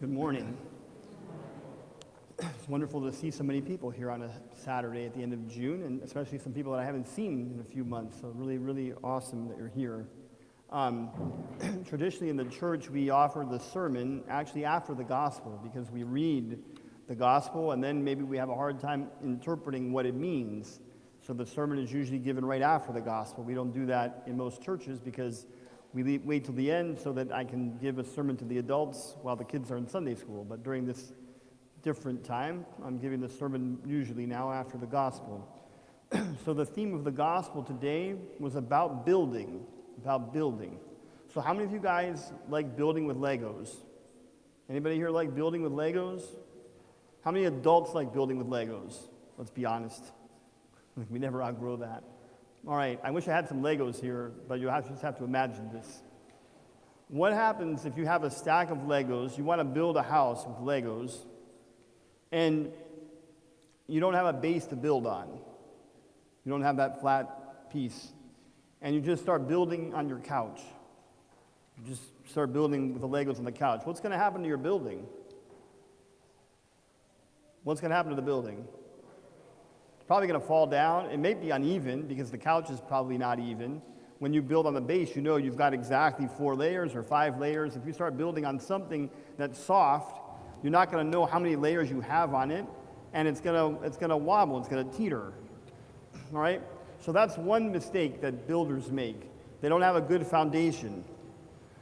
Good morning. It's wonderful to see so many people here on a Saturday at the end of June, and especially some people that I haven't seen in a few months. So really, really awesome that you're here. Traditionally in the church, we offer the sermon actually after the gospel because we read the gospel and then maybe we have a hard time interpreting what it means. So the sermon is usually given right after the gospel. We don't do that in most churches because we wait till the end so that I can give a sermon to the adults while the kids are in Sunday school. But during this different time, I'm giving the sermon usually now after the gospel. So the theme of the gospel today was about building. So how many of you guys like building with Legos? Anybody here like building with Legos? How many adults like building with Legos? Let's be honest. We never outgrow that. All right, I wish I had some Legos here, but you just have to imagine this. What happens if you have a stack of Legos, you want to build a house with Legos, and you don't have a base to build on? You don't have that flat piece. And you just start building on your couch. You just start building with the Legos on the couch. What's going to happen to your building? What's going to happen to the building? It's probably going to fall down. It may be uneven because the couch is probably not even. When you build on the base, you know you've got exactly 4 layers or 5 layers. If you start building on something that's soft, you're not going to know how many layers you have on it, and it's going to wobble, it's going to teeter. All right? So that's one mistake that builders make. They don't have a good foundation.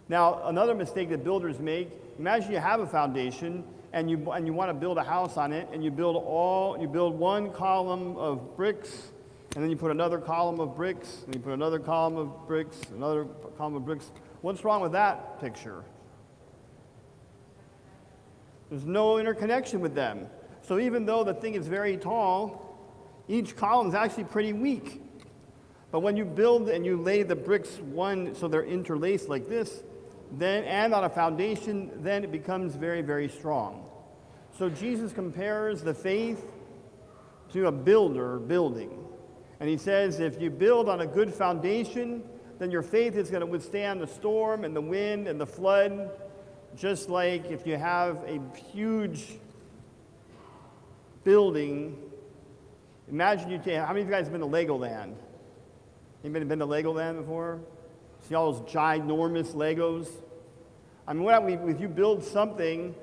Now, another mistake that builders make, imagine you have a foundation and you want to build a house on it, and you build one column of bricks, and then you put another column of bricks, and you put another column of bricks, another column of bricks. What's wrong with that picture? There's no interconnection with them. So even though the thing is very tall, each column is actually pretty weak. But when you build and you lay the bricks one so they're interlaced like this, then and on a foundation, then it becomes very, very strong. So Jesus compares the faith to a builder building. And he says if you build on a good foundation, then your faith is going to withstand the storm and the wind and the flood, just like if you have a huge building. Imagine how many of you guys have been to Legoland? Anybody been to Legoland before? See all those ginormous Legos? I mean, if you build something,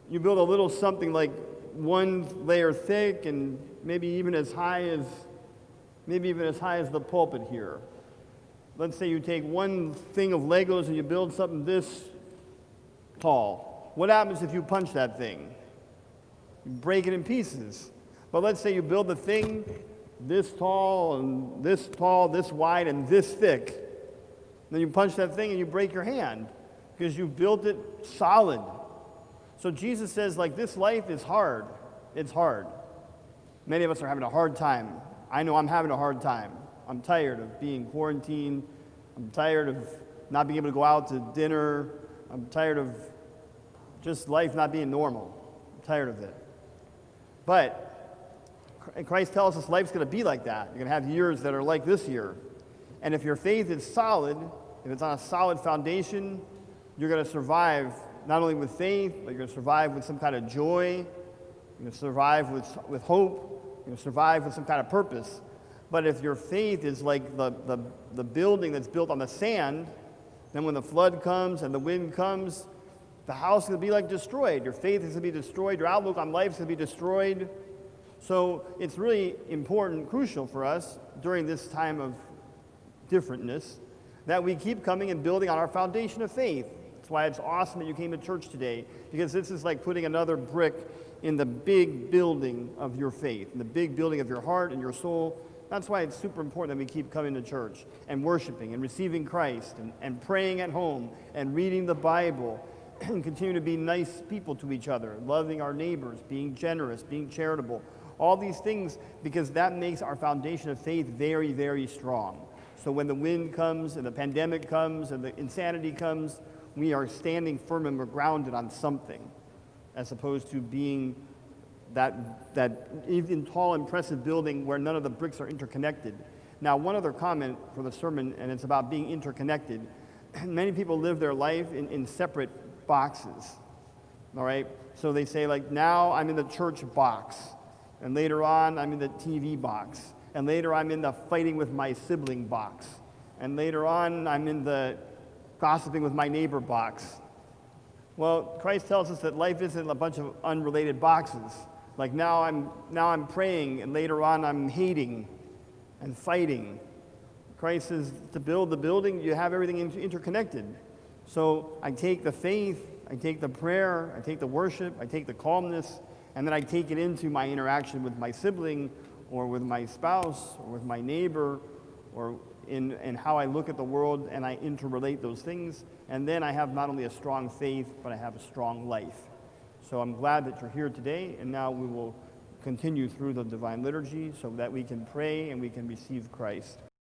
you build a little something like 1 layer thick and maybe even as high as the pulpit here. Let's say you take one thing of Legos and you build something this tall. What happens if you punch that thing? You break it in pieces. But let's say you build the thing this tall, this wide, and this thick. Then you punch that thing and you break your hand because you built it solid. So Jesus says, like, this life is hard. It's hard. Many of us are having a hard time. I know I'm having a hard time. I'm tired of being quarantined. I'm tired of not being able to go out to dinner. I'm tired of just life not being normal. I'm tired of it. But Christ tells us life's going to be like that. You're going to have years that are like this year. And if your faith is solid, if it's on a solid foundation, you're going to survive not only with faith, but you're going to survive with some kind of joy. You're going to survive with hope. You're going to survive with some kind of purpose. But if your faith is like the building that's built on the sand, then when the flood comes and the wind comes, the house is going to be like destroyed. Your faith is going to be destroyed. Your outlook on life is going to be destroyed. So it's really important, crucial for us during this time of differentness that we keep coming and building on our foundation of faith. That's why it's awesome that you came to church today, because this is like putting another brick in the big building of your faith, in the big building of your heart and your soul. That's why it's super important that we keep coming to church and worshiping and receiving Christ and praying at home and reading the Bible and continue to be nice people to each other, loving our neighbors, being generous, being charitable. All these things, because that makes our foundation of faith very, very strong. So when the wind comes and the pandemic comes and the insanity comes, we are standing firm and we're grounded on something, as opposed to being that even tall, impressive building where none of the bricks are interconnected. Now, one other comment for the sermon, and it's about being interconnected. Many people live their life in separate boxes. All right? So they say, like, now I'm in the church box, and later on I'm in the TV box, and later I'm in the fighting with my sibling box, and later on I'm in the gossiping with my neighbor box. Well, Christ tells us that life isn't a bunch of unrelated boxes. Like now I'm praying, and later on I'm hating and fighting. Christ says to build the building, you have everything interconnected. So I take the faith, I take the prayer, I take the worship, I take the calmness, and then I take it into my interaction with my sibling, or with my spouse, or with my neighbor, or in how I look at the world, and I interrelate those things. And then I have not only a strong faith, but I have a strong life. So I'm glad that you're here today, and now we will continue through the Divine Liturgy so that we can pray and we can receive Christ.